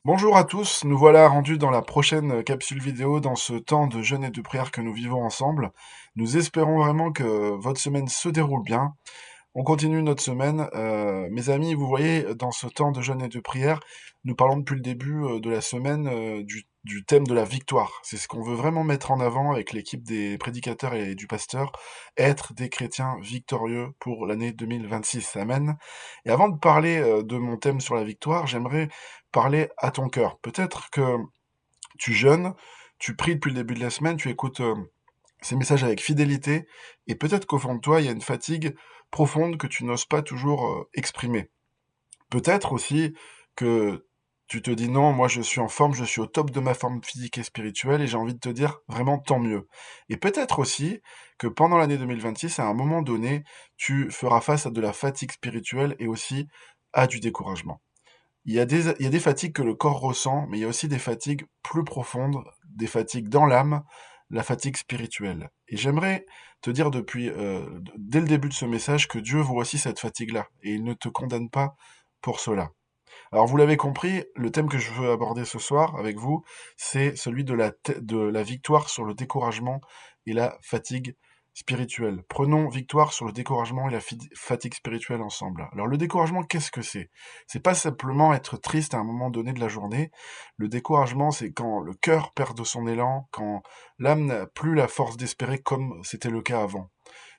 Bonjour à tous, nous voilà rendus dans la prochaine capsule vidéo dans ce temps de jeûne et de prière que nous vivons ensemble. Nous espérons vraiment que votre semaine se déroule bien. On continue notre semaine. Mes amis, vous voyez, dans ce temps de jeûne et de prière, nous parlons depuis le début de la semaine du thème de la victoire. C'est ce qu'on veut vraiment mettre en avant avec l'équipe des prédicateurs et du pasteur, être des chrétiens victorieux pour l'année 2026. Amen. Et avant de parler de mon thème sur la victoire, j'aimerais parler à ton cœur. Peut-être que tu jeûnes, tu pries depuis le début de la semaine, tu écoutes ces messages avec fidélité, et peut-être qu'au fond de toi, il y a une fatigue profonde que tu n'oses pas toujours exprimer. Peut-être aussi que tu te dis non, moi je suis en forme, je suis au top de ma forme physique et spirituelle, et j'ai envie de te dire vraiment tant mieux. Et peut-être aussi que pendant l'année 2026, à un moment donné, tu feras face à de la fatigue spirituelle et aussi à du découragement. Il y a des fatigues que le corps ressent, mais il y a aussi des fatigues plus profondes, des fatigues dans l'âme, la fatigue spirituelle. Et j'aimerais te dire dès le début de ce message que Dieu voit aussi cette fatigue-là, et il ne te condamne pas pour cela. Alors vous l'avez compris, le thème que je veux aborder ce soir avec vous, c'est celui de la victoire sur le découragement et la fatigue spirituelle. Prenons victoire sur le découragement et la fatigue spirituelle ensemble. Alors le découragement, qu'est-ce que c'est? C'est pas simplement être triste à un moment donné de la journée. Le découragement, c'est quand le cœur perd de son élan, quand l'âme n'a plus la force d'espérer comme c'était le cas avant.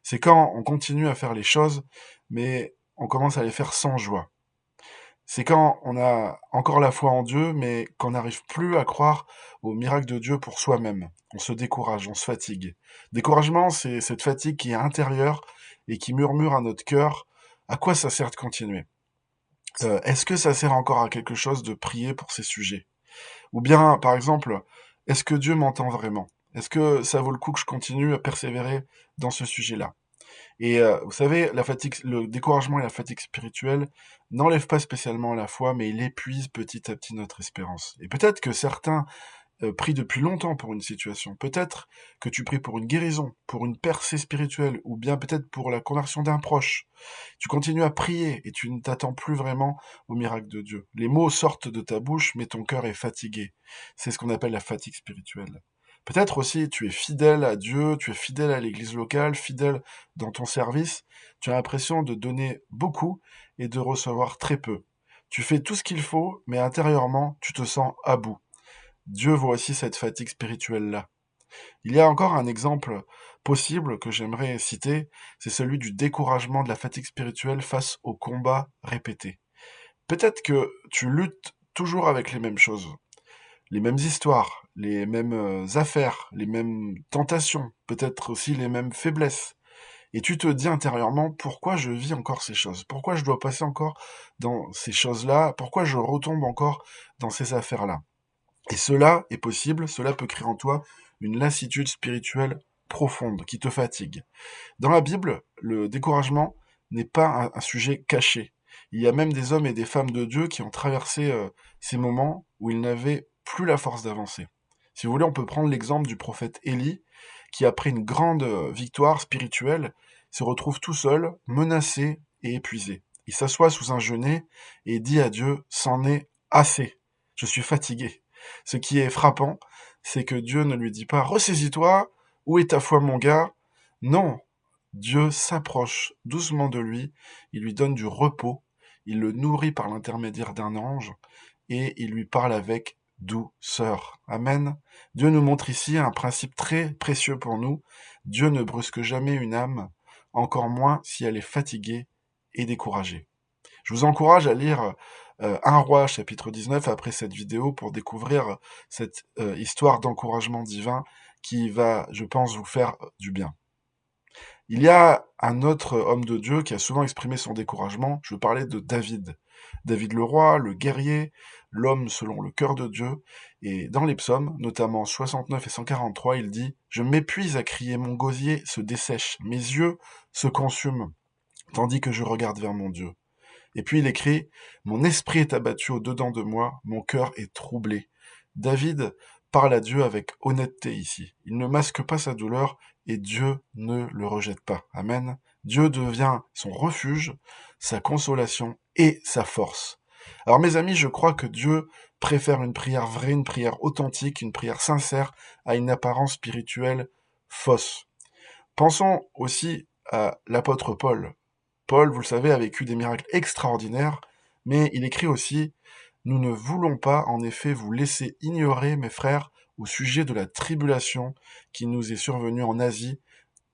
C'est quand on continue à faire les choses, mais on commence à les faire sans joie. C'est quand on a encore la foi en Dieu, mais qu'on n'arrive plus à croire au miracle de Dieu pour soi-même. On se décourage, on se fatigue. Découragement, c'est cette fatigue qui est intérieure et qui murmure à notre cœur, à quoi ça sert de continuer? Est-ce que ça sert encore à quelque chose de prier pour ces sujets? Ou bien, par exemple, est-ce que Dieu m'entend vraiment? Est-ce que ça vaut le coup que je continue à persévérer dans ce sujet-là? Et vous savez, le découragement et la fatigue spirituelle n'enlèvent pas spécialement la foi, mais il épuise petit à petit notre espérance. Et peut-être que certains prient depuis longtemps pour une situation. Peut-être que tu pries pour une guérison, pour une percée spirituelle, ou bien peut-être pour la conversion d'un proche. Tu continues à prier et tu ne t'attends plus vraiment au miracle de Dieu. Les mots sortent de ta bouche, mais ton cœur est fatigué. C'est ce qu'on appelle la fatigue spirituelle. Peut-être aussi tu es fidèle à Dieu, tu es fidèle à l'église locale, fidèle dans ton service. Tu as l'impression de donner beaucoup et de recevoir très peu. Tu fais tout ce qu'il faut, mais intérieurement, tu te sens à bout. Dieu voit aussi cette fatigue spirituelle-là. Il y a encore un exemple possible que j'aimerais citer, c'est celui du découragement de la fatigue spirituelle face aux combats répétés. Peut-être que tu luttes toujours avec les mêmes choses, les mêmes histoires, les mêmes affaires, les mêmes tentations, peut-être aussi les mêmes faiblesses. Et tu te dis intérieurement, pourquoi je vis encore ces choses? Pourquoi je dois passer encore dans ces choses-là? Pourquoi je retombe encore dans ces affaires-là? Et cela est possible, cela peut créer en toi une lassitude spirituelle profonde qui te fatigue. Dans la Bible, le découragement n'est pas un sujet caché. Il y a même des hommes et des femmes de Dieu qui ont traversé ces moments où ils n'avaient plus la force d'avancer. Si vous voulez, on peut prendre l'exemple du prophète Élie, qui après une grande victoire spirituelle, se retrouve tout seul, menacé et épuisé. Il s'assoit sous un genêt et dit à Dieu, c'en est assez, je suis fatigué. Ce qui est frappant, c'est que Dieu ne lui dit pas, ressaisis-toi, où est ta foi mon gars? Non, Dieu s'approche doucement de lui, il lui donne du repos, il le nourrit par l'intermédiaire d'un ange, et il lui parle avec douceur. Amen. Dieu nous montre ici un principe très précieux pour nous. Dieu ne brusque jamais une âme, encore moins si elle est fatiguée et découragée. Je vous encourage à lire 1 Roi chapitre 19 après cette vidéo pour découvrir cette histoire d'encouragement divin qui va, je pense, vous faire du bien. Il y a un autre homme de Dieu qui a souvent exprimé son découragement. Je veux parler de David. David le roi, le guerrier, l'homme selon le cœur de Dieu. Et dans les psaumes, notamment 69 et 143, il dit « Je m'épuise à crier, mon gosier se dessèche, mes yeux se consument, tandis que je regarde vers mon Dieu. » Et puis il écrit « Mon esprit est abattu au-dedans de moi, mon cœur est troublé. » David parle à Dieu avec honnêteté ici. Il ne masque pas sa douleur et Dieu ne le rejette pas. Amen. Dieu devient son refuge, sa consolation et sa force. Alors mes amis, je crois que Dieu préfère une prière vraie, une prière authentique, une prière sincère à une apparence spirituelle fausse. Pensons aussi à l'apôtre Paul. Paul, vous le savez, a vécu des miracles extraordinaires, mais il écrit aussi: Nous ne voulons pas, en effet, vous laisser ignorer, mes frères, au sujet de la tribulation qui nous est survenue en Asie,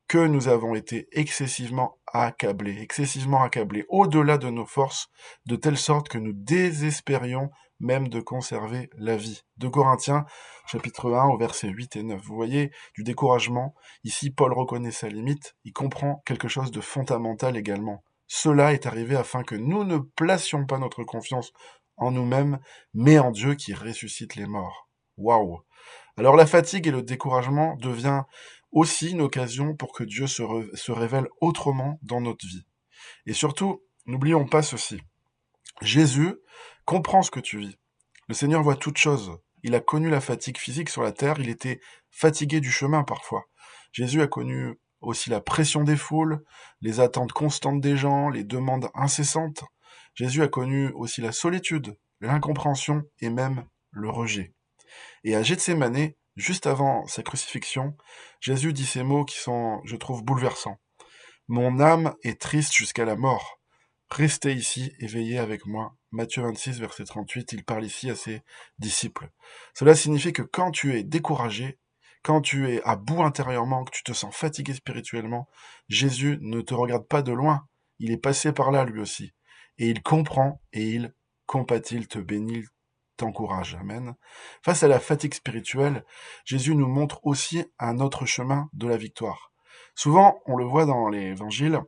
que nous avons été excessivement accablés, au-delà de nos forces, de telle sorte que nous désespérions même de conserver la vie. De Corinthiens, chapitre 1, au verset 8 et 9. Vous voyez, du découragement. Ici, Paul reconnaît sa limite. Il comprend quelque chose de fondamental également. Cela est arrivé afin que nous ne placions pas notre confiance en nous-mêmes, mais en Dieu qui ressuscite les morts. Waouh! Alors la fatigue et le découragement devient aussi une occasion pour que Dieu se révèle autrement dans notre vie. Et surtout, n'oublions pas ceci. Jésus comprend ce que tu vis. Le Seigneur voit toutes choses. Il a connu la fatigue physique sur la terre, il était fatigué du chemin parfois. Jésus a connu aussi la pression des foules, les attentes constantes des gens, les demandes incessantes. Jésus a connu aussi la solitude, l'incompréhension et même le rejet. Et à Gethsémanée, juste avant sa crucifixion, Jésus dit ces mots qui sont, je trouve, bouleversants. Mon âme est triste jusqu'à la mort. Restez ici et veillez avec moi. Matthieu 26, verset 38, il parle ici à ses disciples. Cela signifie que quand tu es découragé, quand tu es à bout intérieurement, que tu te sens fatigué spirituellement, Jésus ne te regarde pas de loin. Il est passé par là lui aussi. Et il comprend et il compatit, il te bénit, t'encourage. Amen. Face à la fatigue spirituelle, Jésus nous montre aussi un autre chemin de la victoire. Souvent, on le voit dans l'évangile,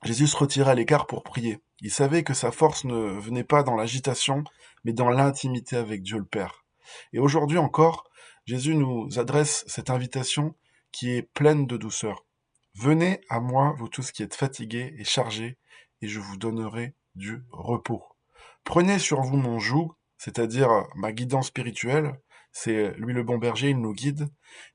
Jésus se retirait à l'écart pour prier. Il savait que sa force ne venait pas dans l'agitation, mais dans l'intimité avec Dieu le Père. Et aujourd'hui encore, Jésus nous adresse cette invitation qui est pleine de douceur. Venez à moi, vous tous qui êtes fatigués et chargés, et je vous donnerai du repos. Prenez sur vous mon joug, c'est-à-dire ma guidance spirituelle, c'est lui le bon berger, il nous guide,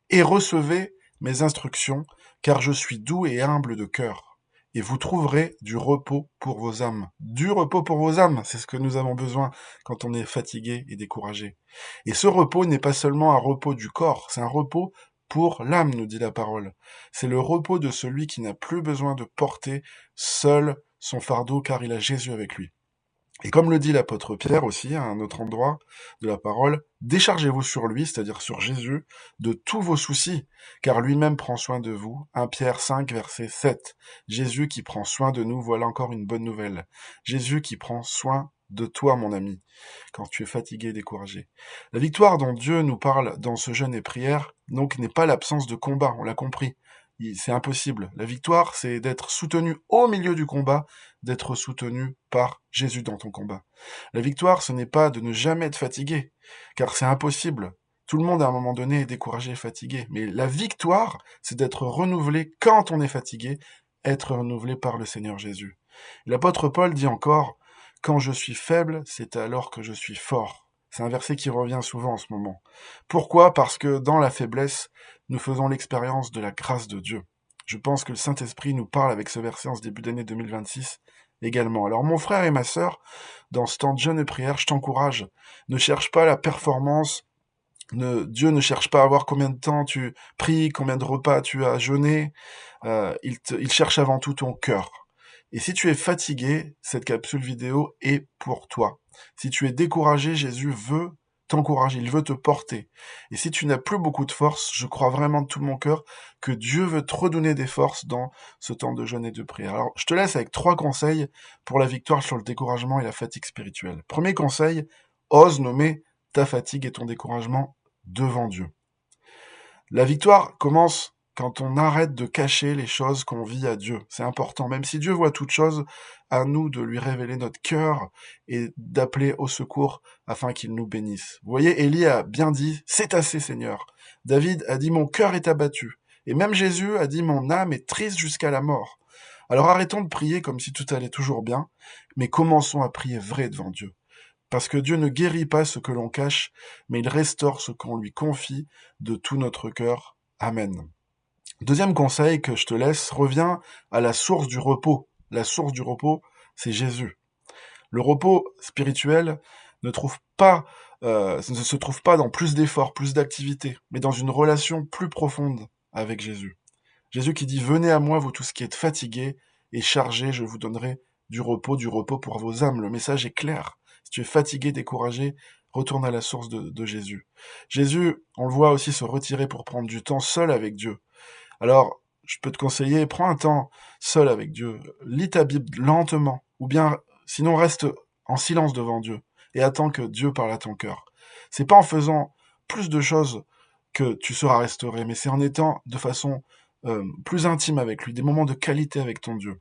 et recevez mes instructions, car je suis doux et humble de cœur, et vous trouverez du repos pour vos âmes. Du repos pour vos âmes, c'est ce que nous avons besoin quand on est fatigué et découragé. Et ce repos n'est pas seulement un repos du corps, c'est un repos pour l'âme, nous dit la parole. C'est le repos de celui qui n'a plus besoin de porter seul son fardeau, car il a Jésus avec lui. Et comme le dit l'apôtre Pierre aussi, à un autre endroit de la parole, déchargez-vous sur lui, c'est-à-dire sur Jésus, de tous vos soucis, car lui-même prend soin de vous. 1 Pierre 5, verset 7. Jésus qui prend soin de nous, voilà encore une bonne nouvelle. Jésus qui prend soin de toi, mon ami, quand tu es fatigué et découragé. La victoire dont Dieu nous parle dans ce jeûne et prière, donc, n'est pas l'absence de combat, on l'a compris. C'est impossible. La victoire, c'est d'être soutenu au milieu du combat, d'être soutenu par Jésus dans ton combat. La victoire, ce n'est pas de ne jamais être fatigué, car c'est impossible. Tout le monde, à un moment donné, est découragé et fatigué. Mais la victoire, c'est d'être renouvelé quand on est fatigué, être renouvelé par le Seigneur Jésus. L'apôtre Paul dit encore, « Quand je suis faible, c'est alors que je suis fort ». C'est un verset qui revient souvent en ce moment. Pourquoi? Parce que dans la faiblesse, nous faisons l'expérience de la grâce de Dieu. Je pense que le Saint-Esprit nous parle avec ce verset en ce début d'année 2026 également. Alors mon frère et ma sœur, dans ce temps de jeûne et prière, je t'encourage, ne cherche pas la performance, Dieu ne cherche pas à voir combien de temps tu pries, combien de repas tu as jeûné, il cherche avant tout ton cœur. Et si tu es fatigué, cette capsule vidéo est pour toi. Si tu es découragé, Jésus veut t'encourager, il veut te porter. Et si tu n'as plus beaucoup de force, je crois vraiment de tout mon cœur que Dieu veut te redonner des forces dans ce temps de jeûne et de prière. Alors, je te laisse avec 3 conseils pour la victoire sur le découragement et la fatigue spirituelle. Premier conseil, ose nommer ta fatigue et ton découragement devant Dieu. La victoire commence quand on arrête de cacher les choses qu'on vit à Dieu. C'est important. Même si Dieu voit toutes choses, à nous de lui révéler notre cœur et d'appeler au secours afin qu'il nous bénisse. Vous voyez, Élie a bien dit, c'est assez Seigneur. David a dit, mon cœur est abattu. Et même Jésus a dit, mon âme est triste jusqu'à la mort. Alors arrêtons de prier comme si tout allait toujours bien, mais commençons à prier vrai devant Dieu. Parce que Dieu ne guérit pas ce que l'on cache, mais il restaure ce qu'on lui confie de tout notre cœur. Amen. Deuxième conseil que je te laisse revient à la source du repos. La source du repos, c'est Jésus. Le repos spirituel ne trouve pas, ne se trouve pas dans plus d'efforts, plus d'activités, mais dans une relation plus profonde avec Jésus. Jésus qui dit: «Venez à moi, vous tous qui êtes fatigués et chargés, je vous donnerai du repos pour vos âmes». Le message est clair. Si tu es fatigué, découragé, retourne à la source de Jésus. Jésus, on le voit aussi se retirer pour prendre du temps seul avec Dieu. Alors, je peux te conseiller, prends un temps seul avec Dieu, lis ta Bible lentement, ou bien, sinon reste en silence devant Dieu et attends que Dieu parle à ton cœur. C'est pas en faisant plus de choses que tu seras restauré, mais c'est en étant de façon plus intime avec lui, des moments de qualité avec ton Dieu.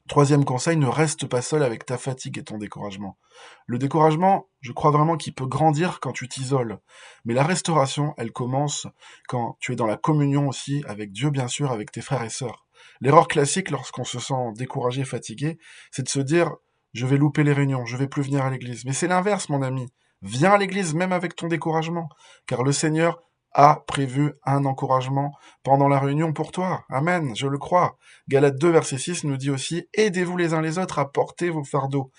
Troisième conseil, ne reste pas seul avec ta fatigue et ton découragement. Le découragement, je crois vraiment qu'il peut grandir quand tu t'isoles. Mais la restauration, elle commence quand tu es dans la communion aussi, avec Dieu bien sûr, avec tes frères et sœurs. L'erreur classique lorsqu'on se sent découragé, fatigué, c'est de se dire: je vais louper les réunions, je vais plus venir à l'église. Mais c'est l'inverse, mon ami. Viens à l'église même avec ton découragement, car le Seigneur a prévu un encouragement pendant la réunion pour toi. Amen, je le crois. Galates 2, verset 6 nous dit aussi: aidez-vous les uns les autres à porter vos fardeaux.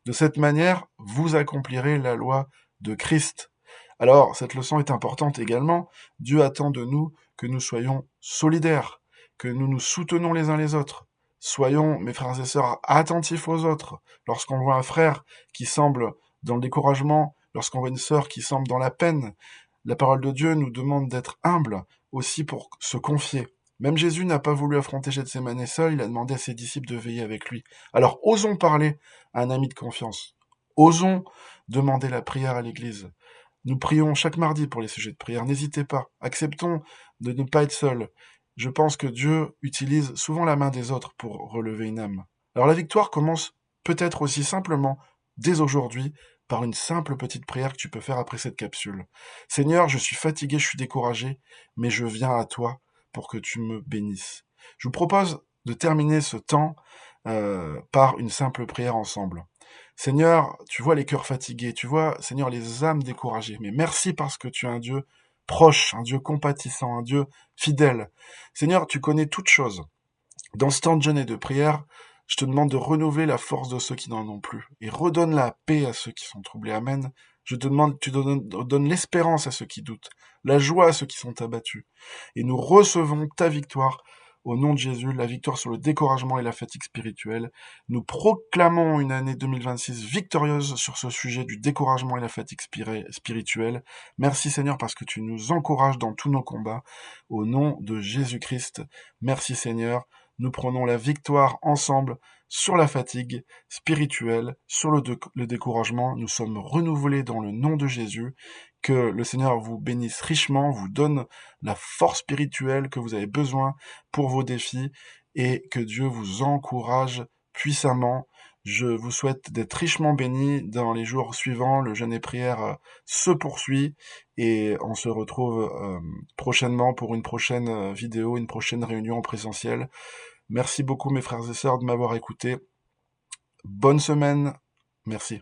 De cette manière, vous accomplirez la loi de Christ. Alors, cette leçon est importante également. Dieu attend de nous que nous soyons solidaires, que nous nous soutenons les uns les autres. Soyons, mes frères et sœurs, attentifs aux autres. Lorsqu'on voit un frère qui semble dans le découragement, lorsqu'on voit une sœur qui semble dans la peine, la parole de Dieu nous demande d'être humbles aussi pour se confier. Même Jésus n'a pas voulu affronter Gethsémane seul, il a demandé à ses disciples de veiller avec lui. Alors osons parler à un ami de confiance. Osons demander la prière à l'église. Nous prions chaque mardi pour les sujets de prière, n'hésitez pas. Acceptons de ne pas être seuls. Je pense que Dieu utilise souvent la main des autres pour relever une âme. Alors la victoire commence peut-être aussi simplement, dès aujourd'hui, par une simple petite prière que tu peux faire après cette capsule. Seigneur, je suis fatigué, je suis découragé, mais je viens à toi pour que tu me bénisses. Je vous propose de terminer ce temps par une simple prière ensemble. Seigneur, tu vois les cœurs fatigués, tu vois, Seigneur, les âmes découragées, mais merci parce que tu es un Dieu proche, un Dieu compatissant, un Dieu fidèle. Seigneur, tu connais toutes choses. Dans ce temps de jeûne et de prière, je te demande de renouveler la force de ceux qui n'en ont plus et redonne la paix à ceux qui sont troublés. Amen. Je te demande que tu donnes l'espérance à ceux qui doutent, la joie à ceux qui sont abattus. Et nous recevons ta victoire au nom de Jésus, la victoire sur le découragement et la fatigue spirituelle. Nous proclamons une année 2026 victorieuse sur ce sujet du découragement et la fatigue spirituelle. Merci Seigneur parce que tu nous encourages dans tous nos combats. Au nom de Jésus-Christ, merci Seigneur. Nous prenons la victoire ensemble sur la fatigue spirituelle, sur le découragement. Nous sommes renouvelés dans le nom de Jésus. Que le Seigneur vous bénisse richement, vous donne la force spirituelle que vous avez besoin pour vos défis et que Dieu vous encourage puissamment. Je vous souhaite d'être richement bénis dans les jours suivants. Le jeûne et prière se poursuit et on se retrouve prochainement pour une prochaine vidéo, une prochaine réunion en présentiel. Merci beaucoup mes frères et sœurs de m'avoir écouté. Bonne semaine. Merci.